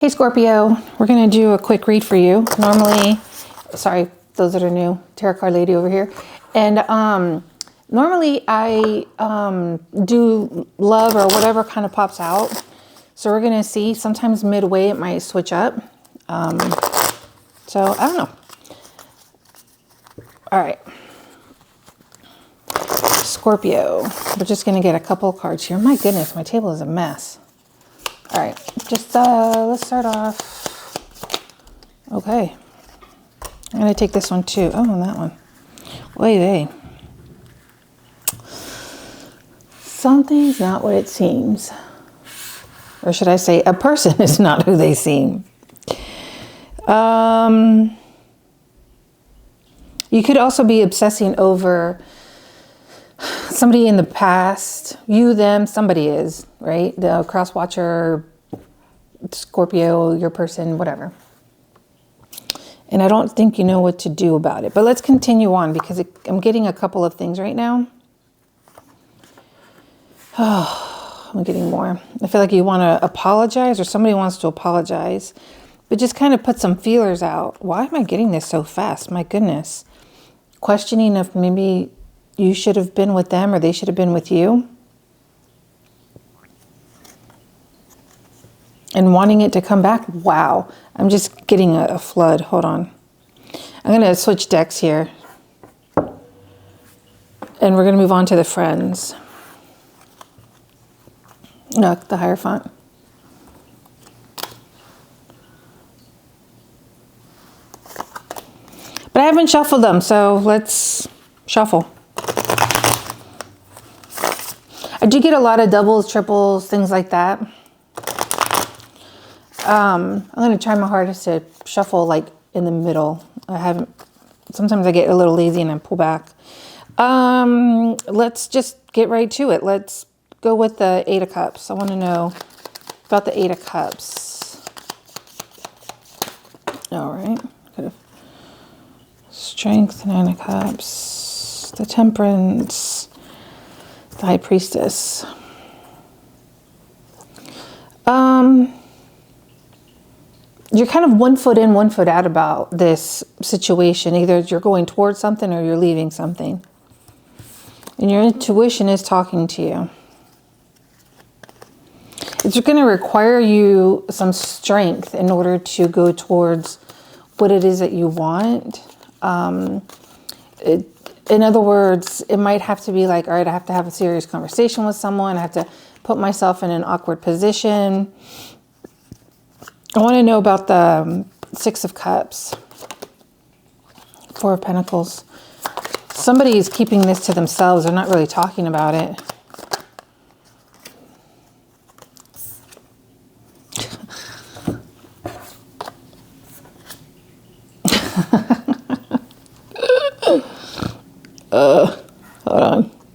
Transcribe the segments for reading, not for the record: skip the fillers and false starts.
Hey Scorpio, we're going to do a quick read for you. Normally, sorry, those that are new, tarot card lady over here. And normally I do love or whatever kind of pops out. So we're going to see. Sometimes midway it might switch up. So I don't know. All right. Scorpio, we're just going to get a couple of cards here. My goodness, my table is a mess. All right, just let's start off. Okay, I'm gonna take this one too. Oh, and that one. Wait. Something's not what it seems. Or should I say, a person is not who they seem. You could also be obsessing over somebody in the past, you, them, somebody is, right? The cross watcher, Scorpio, your person, whatever. And I don't think you know what to do about it. But let's continue on because I'm getting a couple of things right now. Oh, I'm getting more. I feel like you want to apologize or somebody wants to apologize. But just kind of put some feelers out. Why am I getting this so fast? My goodness. Questioning if maybe you should have been with them or they should have been with you. And wanting it to come back. Wow. I'm just getting a flood. Hold on. I'm going to switch decks here. And we're going to move on to the friends. No, the Hierophant. But I haven't shuffled them, so let's shuffle. I do get a lot of doubles, triples, things like that. I'm going to try my hardest to shuffle like in the middle. Sometimes I get a little lazy and I pull back. Let's just get right to it. Let's go with the Eight of Cups. I want to know about the Eight of Cups. All right. Strength, Nine of Cups, the Temperance, the High Priestess. You're kind of 1 foot in, 1 foot out about this situation. Either you're going towards something or you're leaving something. And your intuition is talking to you. It's going to require you some strength in order to go towards what it is that you want. In other words, it might have to be like, all right, I have to have a serious conversation with someone. I have to put myself in an awkward position. I want to know about the Six of Cups, Four of Pentacles. Somebody is keeping this to themselves. They're not really talking about it.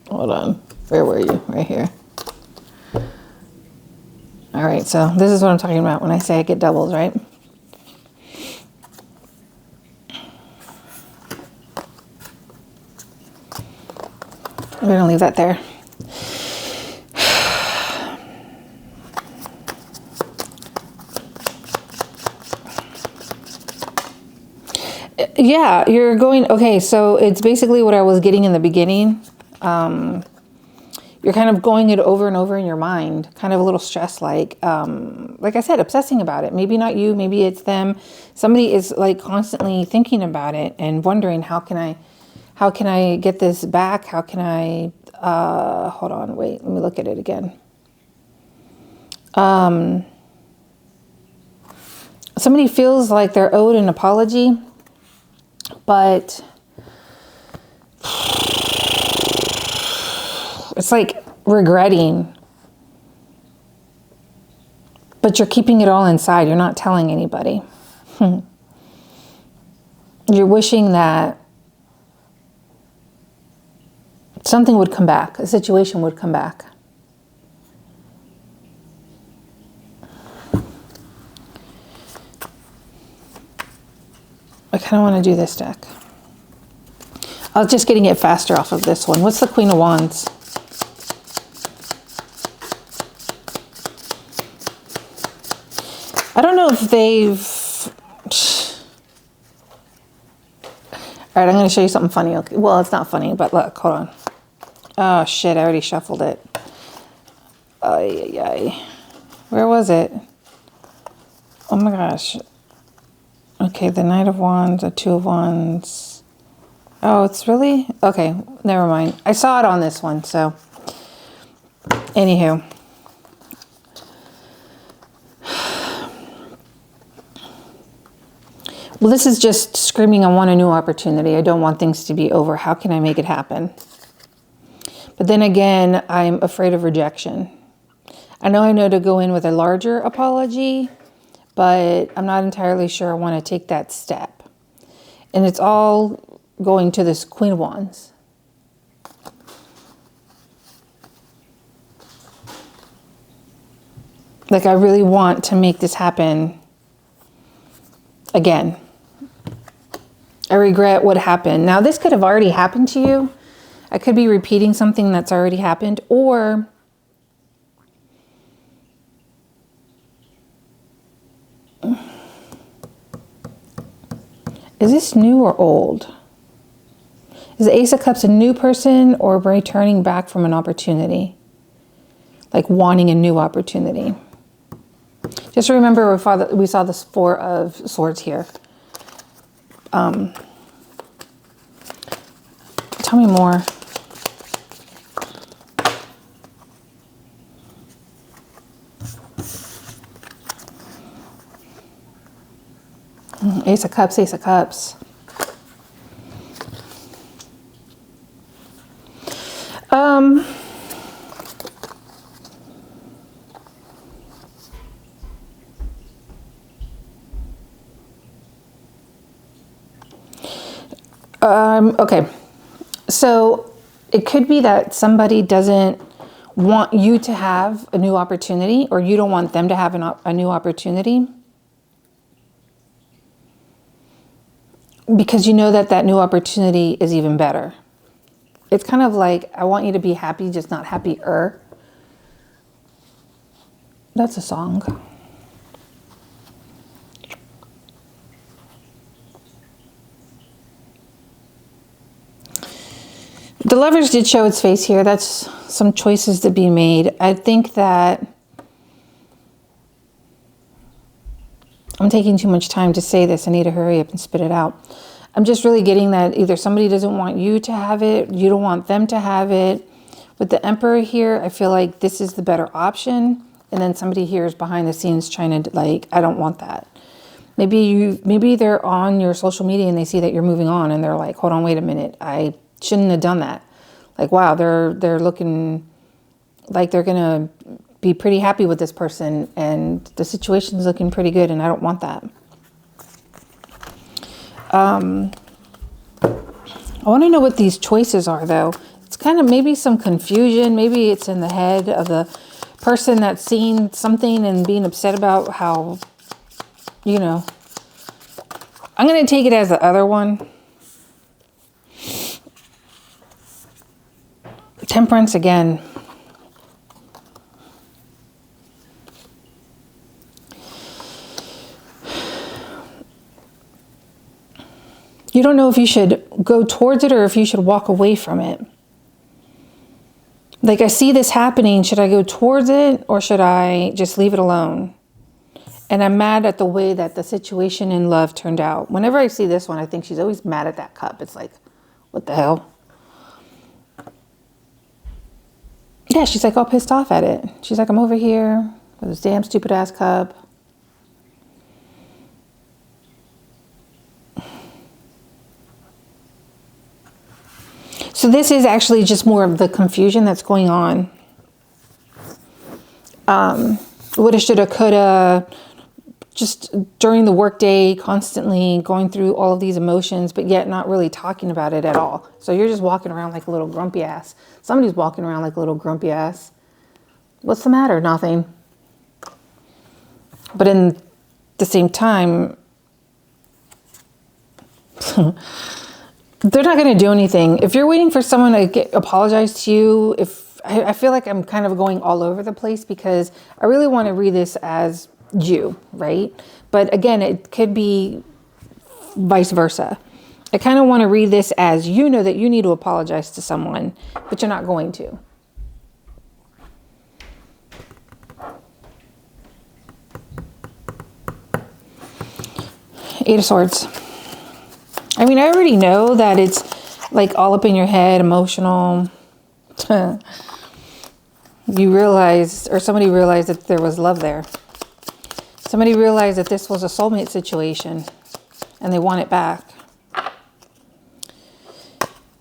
Hold on. Where were you? Right here. All right, so this is what I'm talking about when I say I get doubles, right? We're going to leave that there. Yeah, you're going, okay, so it's basically what I was getting in the beginning. You're kind of going it over and over in your mind, kind of a little stressed, like I said, obsessing about it. Maybe not you, maybe it's them. Somebody is like constantly thinking about it and wondering, how can I get this back? How can I, hold on, wait, let me look at it again. Somebody feels like they're owed an apology, but it's like regretting, but you're keeping it all inside. You're not telling anybody. You're wishing that something would come back, a situation would come back. I kind of want to do this deck. I was just getting it faster off of this one. What's the Queen of Wands? I don't know if they've... All right, I'm going to show you something funny. Okay. Well, it's not funny, but look, hold on. Oh, shit, I already shuffled it. Ay, ay, ay. Where was it? Oh, my gosh. Okay, the Knight of Wands, the Two of Wands. Oh, it's really? Okay, never mind. I saw it on this one, so... Anywho. Well, this is just screaming, I want a new opportunity. I don't want things to be over. How can I make it happen? But then again, I'm afraid of rejection. I know to go in with a larger apology, but I'm not entirely sure I want to take that step. And it's all going to this Queen of Wands. Like, I really want to make this happen again. I regret what happened. Now, this could have already happened to you. I could be repeating something that's already happened, or is this new or old? Is the Ace of Cups a new person or returning back from an opportunity? Like wanting a new opportunity. Just remember we saw this Four of Swords here. Tell me more. Ace of Cups, Ace of Cups. Okay, so it could be that somebody doesn't want you to have a new opportunity, or you don't want them to have a new opportunity, because you know that that new opportunity is even better. It's kind of like, I want you to be happy, just not happier. That's a song. The Lovers did show its face here. That's some choices to be made. I think that I'm taking too much time to say this. I need to hurry up and spit it out. I'm just really getting that either somebody doesn't want you to have it, you don't want them to have it. With the Emperor here, I feel like this is the better option. And then somebody here is behind the scenes trying to, like, I don't want that. Maybe they're on your social media and they see that you're moving on and they're like, hold on, wait a minute. I shouldn't have done that. Like, wow, they're looking like they're going to be pretty happy with this person and the situation's looking pretty good and I don't want that. I want to know what these choices are, though. It's kind of maybe some confusion. Maybe it's in the head of the person that's seeing something and being upset about how, you know. I'm going to take it as the other one. Temperance again. You don't know if you should go towards it or if you should walk away from it. Like, I see this happening. Should I go towards it or should I just leave it alone? And I'm mad at the way that the situation in love turned out. Whenever I see this one, I think she's always mad at that cup. It's like, what the hell? Yeah, she's like all pissed off at it. She's like, I'm over here with this damn stupid ass cup. So this is just more of the confusion that's going on. Woulda, shoulda, coulda, just during the workday, constantly going through all of these emotions, but yet not really talking about it at all. So you're just walking around like a little grumpy ass. Somebody's walking around like a little grumpy ass. What's the matter? Nothing. But in the same time, they're not going to do anything. If you're waiting for someone to apologize to you, I feel like I'm kind of going all over the place because I really want to read this as you, right? But again, it could be vice versa. I kind of want to read this as you know that you need to apologize to someone, but you're not going to. Eight of Swords. I mean, I already know that it's like all up in your head, emotional. You realized, or somebody realized that there was love there. Somebody realized that this was a soulmate situation and they want it back.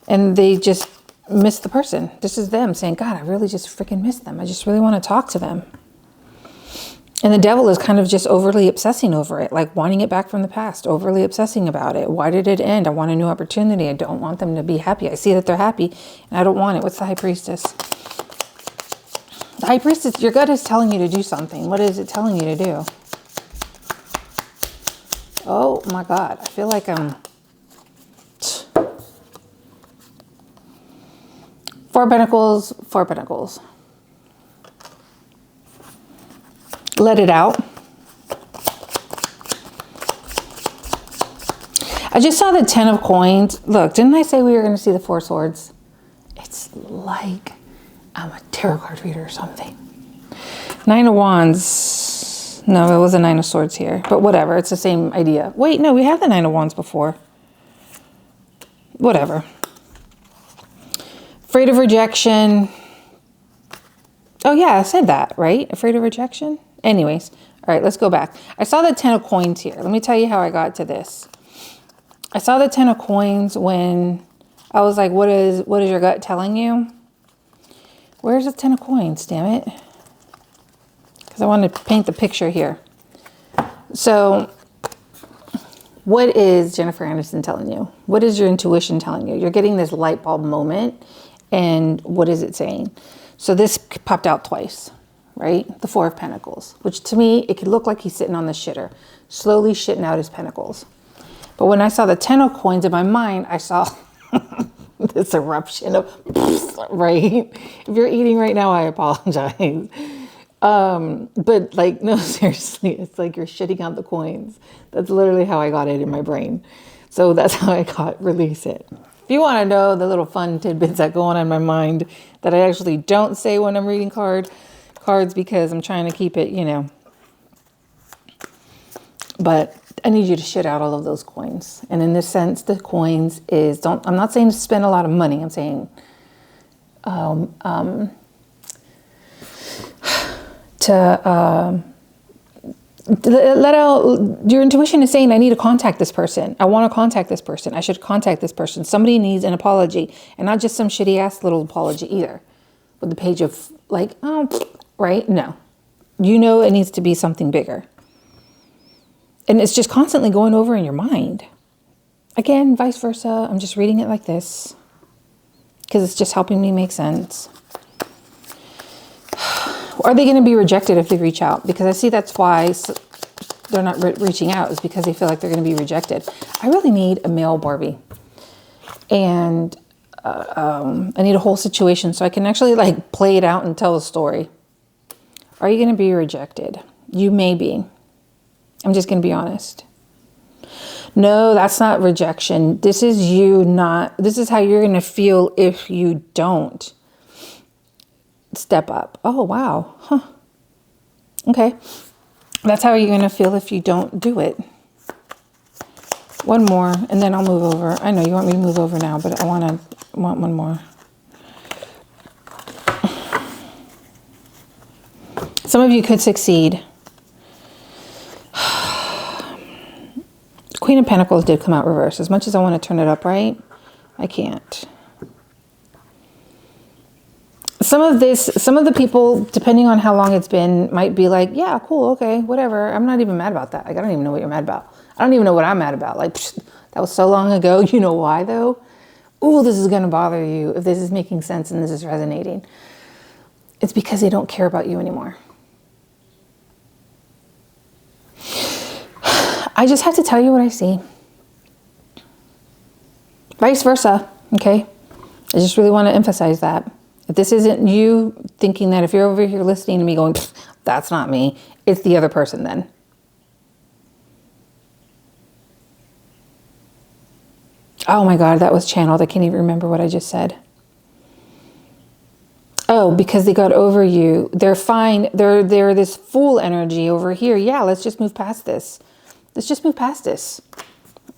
And they just miss the person. This is them saying, God, I really just freaking miss them. I just really want to talk to them. And the devil is kind of just overly obsessing over it, like wanting it back from the past, overly obsessing about it. Why did it end? I want a new opportunity. I don't want them to be happy. I see that they're happy and I don't want it. What's the High Priestess? The High Priestess, your gut is telling you to do something. What is it telling you to do? Oh my God. I feel like I'm... Four of Pentacles, Four of Pentacles. Let it out. I just saw the Ten of Coins. Look, didn't I say we were going to see the Four Swords? It's like I'm a tarot card reader or something. Nine of Wands. No, it was a Nine of Swords here. But whatever, it's the same idea. Wait, no, we had the Nine of Wands before. Whatever. Afraid of rejection. Oh yeah, I said that, right? Afraid of rejection? Anyways, all right, let's go back. I saw the Ten of Coins here. Let me tell you how I got to this. I saw the Ten of Coins when I was like, what is your gut telling you? Where's the Ten of Coins, damn it? Because I want to paint the picture here. So what is Jennifer Anderson telling you? What is your intuition telling you? You're getting this light bulb moment. And what is it saying? So this popped out twice, right? The Four of Pentacles, which to me, it could look like he's sitting on the shitter, slowly shitting out his pentacles. But when I saw the Ten of Coins in my mind, I saw this eruption of, right? If you're eating right now, I apologize. But like, no, seriously, it's like you're shitting out the coins. That's literally how I got it in my brain. So that's how I got release it. If you want to know the little fun tidbits that go on in my mind that I actually don't say when I'm reading cards because I'm trying to keep it, you know. But I need you to shit out all of those coins. And in this sense, the coins is, I'm not saying to spend a lot of money. I'm saying let out, your intuition is saying, I need to contact this person. I want to contact this person. I should contact this person. Somebody needs an apology, and not just some shitty ass little apology either. With the page of like, oh, right? No, you know, it needs to be something bigger. And it's just constantly going over in your mind. Again, vice versa. I'm just reading it like this because it's just helping me make sense. Are they going to be rejected if they reach out? Because I see that's why they're not reaching out, is because they feel like they're going to be rejected. I really need a male Barbie. And I need a whole situation so I can actually like play it out and tell a story. Are you going to be rejected? You may be. I'm just going to be honest. No, that's not rejection. This is you not, this is how you're going to feel if you don't step up. Oh, wow. Huh. Okay. That's how you're going to feel if you don't do it. One more, and then I'll move over. I know you want me to move over now, but I want one more. Some of you could succeed. Queen of Pentacles did come out reverse. As much as I want to turn it up right, I can't. Some of the people, depending on how long it's been, might be like, yeah, cool, okay, whatever. I'm not even mad about that. Like, I don't even know what you're mad about. I don't even know what I'm mad about. Like, psh, that was so long ago. You know why, though? Ooh, this is going to bother you if this is making sense and this is resonating. It's because they don't care about you anymore. I just have to tell you what I see. Vice versa, okay? I just really want to emphasize that. If this isn't you thinking that, if you're over here listening to me going, That's not me. It's the other person then. Oh my God, that was channeled. I can't even remember what I just said. Oh, because they got over you. They're fine. They're this fool energy over here. Yeah, let's just move past this. Let's just move past this.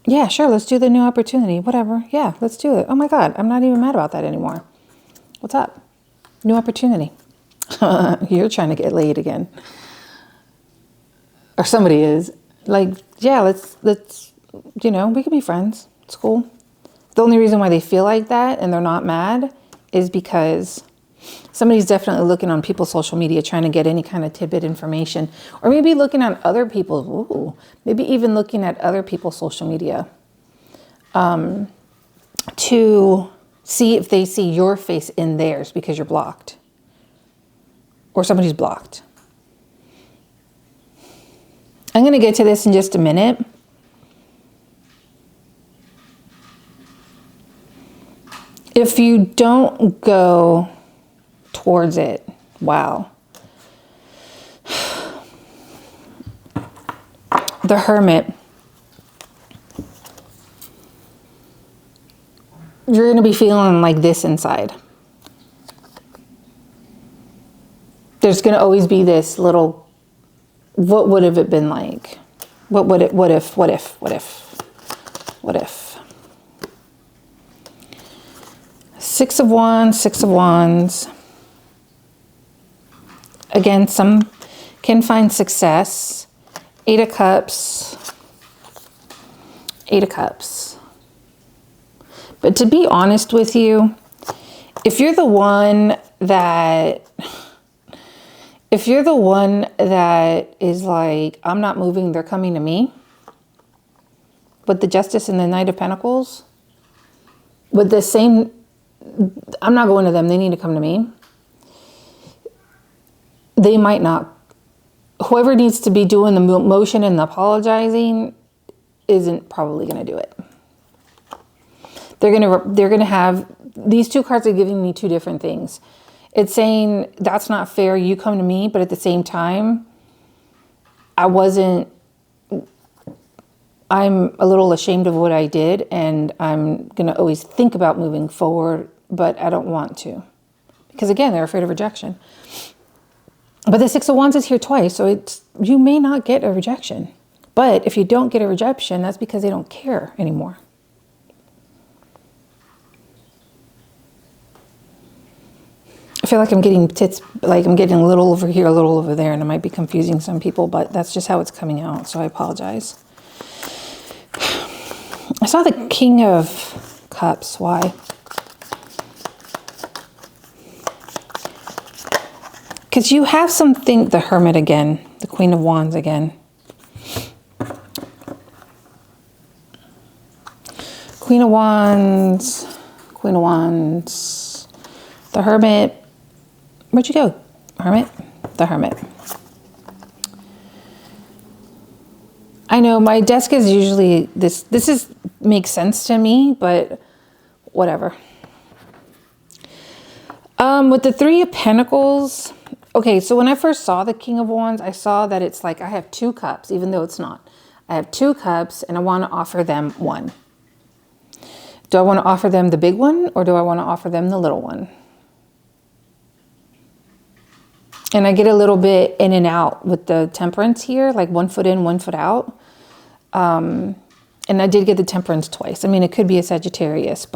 Yeah, sure. Let's do the new opportunity. Whatever. Yeah, let's do it. Oh my God, I'm not even mad about that anymore. What's up? New opportunity. You're trying to get laid again. Or somebody is. Like, yeah, let's, you know, we can be friends. It's cool. The only reason why they feel like that and they're not mad is because somebody's definitely looking on people's social media trying to get any kind of tidbit information, or maybe looking at other people's, maybe even looking at other people's social media to see if they see your face in theirs because you're blocked or somebody's blocked. I'm going to get to this in just a minute. If you don't go towards it, wow. The Hermit. You're going to be feeling like this inside. There's going to always be this little, what would have it been like? What if? Six of Wands. Again, some can find success. Eight of Cups. But to be honest with you, if you're the one that is like, I'm not moving, they're coming to me, with the Justice and the Knight of Pentacles, with the same, I'm not going to them, they need to come to me. They might not. Whoever needs to be doing the motion and the apologizing isn't probably going to do it. They're going to have, these two cards are giving me two different things. It's saying, that's not fair, you come to me, but at the same time, I'm a little ashamed of what I did, and I'm going to always think about moving forward, but I don't want to. Because again, they're afraid of rejection. But the Six of Wands is here twice, so you may not get a rejection. But if you don't get a rejection, that's because they don't care anymore. I feel like I'm getting I'm getting a little over here, a little over there, and it might be confusing some people, but that's just how it's coming out, so I apologize. I saw the King of Cups. Why? Because you have something, the Hermit again, the Queen of Wands again. Queen of Wands, the Hermit. Where'd you go, Hermit? The Hermit. I know my desk is usually, this makes sense to me, but whatever. With the Three of Pentacles, okay, so when I first saw the King of Wands, I saw that it's like I have two cups, even though it's not. I have two cups and I want to offer them one. Do I want to offer them the big one or do I want to offer them the little one? And I get a little bit in and out with the Temperance here, like 1 foot in, 1 foot out. And I did get the Temperance twice. I mean, it could be a Sagittarius,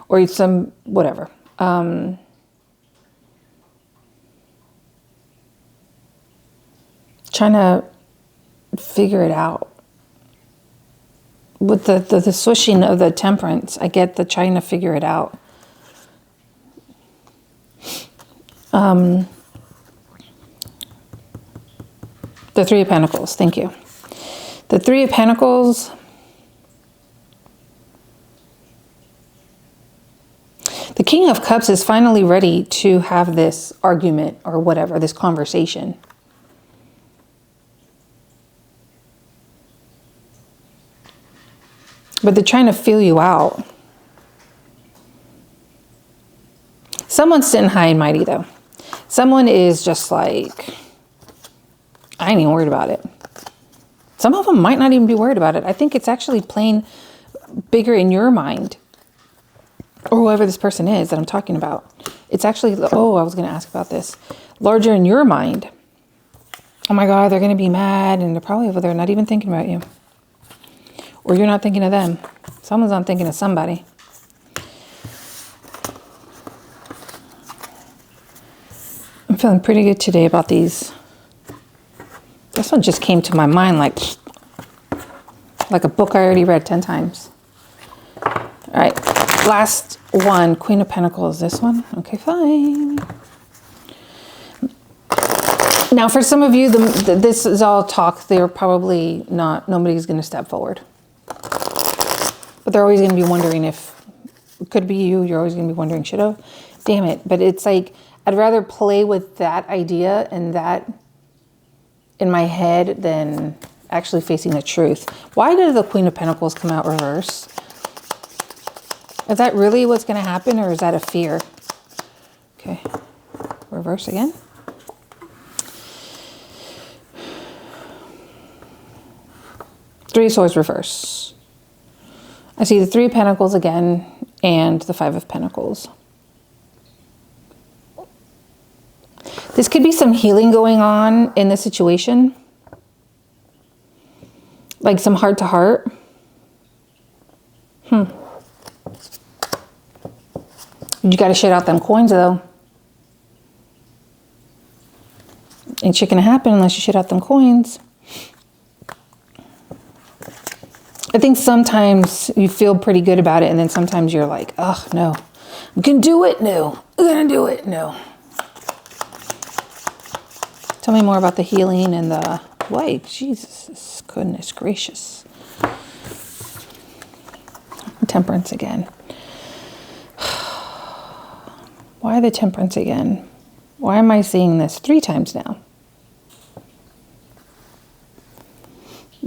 or some, whatever. Trying to figure it out. With the swishing of the Temperance, I get the trying to figure it out. The Three of Pentacles, thank you. The Three of Pentacles. The King of Cups is finally ready to have this argument or whatever, this conversation. But they're trying to feel you out. Someone's sitting high and mighty though. Someone is just like, I ain't even worried about it. Some of them might not even be worried about it. I think it's actually plain bigger in your mind, or whoever this person is that I'm talking about. It's actually, oh, I was going to ask about this. Larger in your mind. Oh my God, they're going to be mad, and they're probably over there not even thinking about you. Or you're not thinking of them. Someone's not thinking of somebody. I'm feeling pretty good today about these. This one just came to my mind like a book I already read 10 times. All right, last one, Queen of Pentacles. This one? Okay, fine. Now, for some of you, this is all talk. They're probably not, nobody's going to step forward. But they're always going to be wondering if, it could be you, you're always going to be wondering, should have? Damn it. But it's like, I'd rather play with that idea and that in my head than actually facing the truth. Why did the Queen of Pentacles come out reverse? Is that really what's going to happen, or is that a fear? Okay, reverse again. Three of Swords reverse. I see the Three of Pentacles again and the Five of Pentacles. This could be some healing going on in this situation. Like some heart to heart. You got to shit out them coins though. Ain't shit gonna happen unless you shit out them coins. I think sometimes you feel pretty good about it, and then sometimes you're like, oh no, I'm gonna do it, no. I'm gonna do it, no. Tell me more about the healing and the white. Jesus, goodness gracious. Temperance again. Why the Temperance again? Why am I seeing this 3 times now?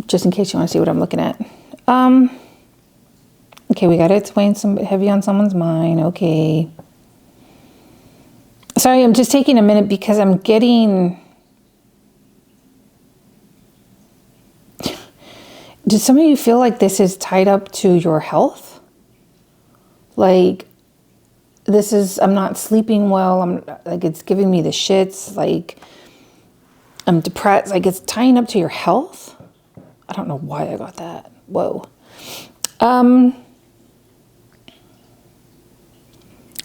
Just in case you want to see what I'm looking at. Okay, we got to explain some heavy on someone's mind. Okay. Sorry, I'm just taking a minute because I'm getting... Do some of you feel like this is tied up to your health? Like, this is, I'm not sleeping well. I'm like, it's giving me the shits. Like, I'm depressed. Like, it's tying up to your health. I don't know why I got that. Whoa.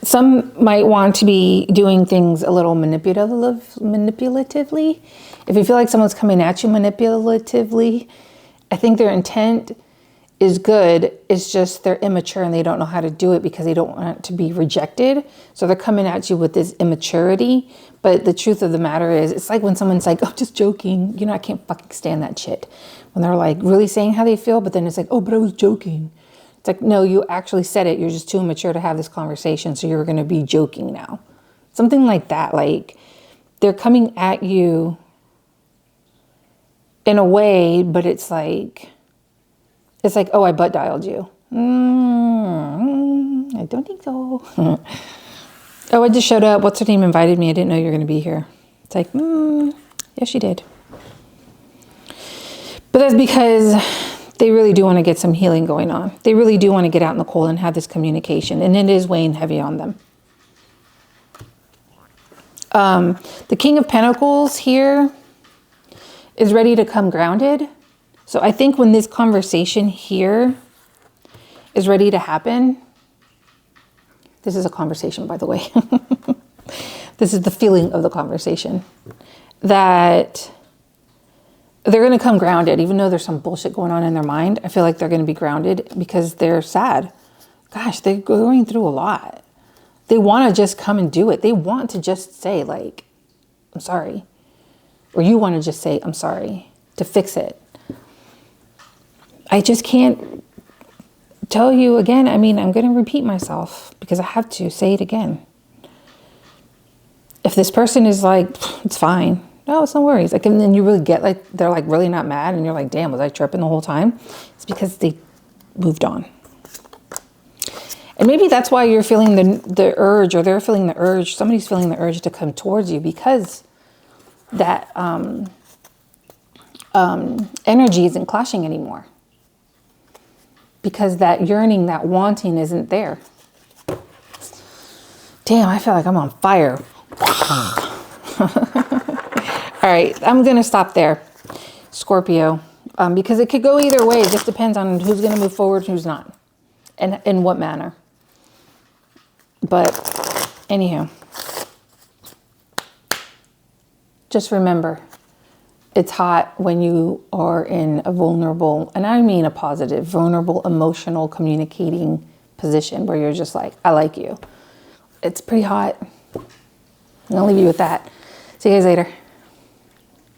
Some might want to be doing things a little manipulatively. If you feel like someone's coming at you manipulatively, I think their intent is good. It's just they're immature and they don't know how to do it because they don't want to be rejected. So they're coming at you with this immaturity. But the truth of the matter is, it's like when someone's like, oh, just joking. You know, I can't fucking stand that shit. When they're like really saying how they feel, but then it's like, oh, but I was joking. It's like, no, you actually said it. You're just too immature to have this conversation. So you're going to be joking now. Something like that. Like they're coming at you in a way, but it's like, oh, I butt dialed you. I don't think so. Oh, I just showed up. What's her name invited me. I didn't know you were going to be here. It's like, yes, she did. But that's because they really do want to get some healing going on. They really do want to get out in the cold and have this communication. And it is weighing heavy on them. The King of Pentacles here is ready to come grounded. So I think when this conversation here is ready to happen, this is a conversation, by the way. This is the feeling of the conversation, that they're going to come grounded, even though there's some bullshit going on in their mind. I feel like they're going to be grounded because they're sad. Gosh, they're going through a lot. They want to just come and do it. They want to just say like, I'm sorry. Or you want to just say, I'm sorry, to fix it. I just can't tell you again. I mean, I'm going to repeat myself because I have to say it again. If this person is like, it's fine. No, it's no worries. Like, and then you really get like, they're like really not mad. And you're like, damn, was I tripping the whole time? It's because they moved on. And maybe that's why you're feeling the urge, or they're feeling the urge. Somebody's feeling the urge to come towards you because that energy isn't clashing anymore. Because that yearning, that wanting isn't there. Damn, I feel like I'm on fire. All right, I'm going to stop there, Scorpio, because it could go either way. It just depends on who's going to move forward, who's not, and in what manner. But anywho, just remember, it's hot when you are in a vulnerable, and I mean a positive, vulnerable, emotional, communicating position where you're just like, I like you. It's pretty hot. I'm going to leave you with that. See you guys later.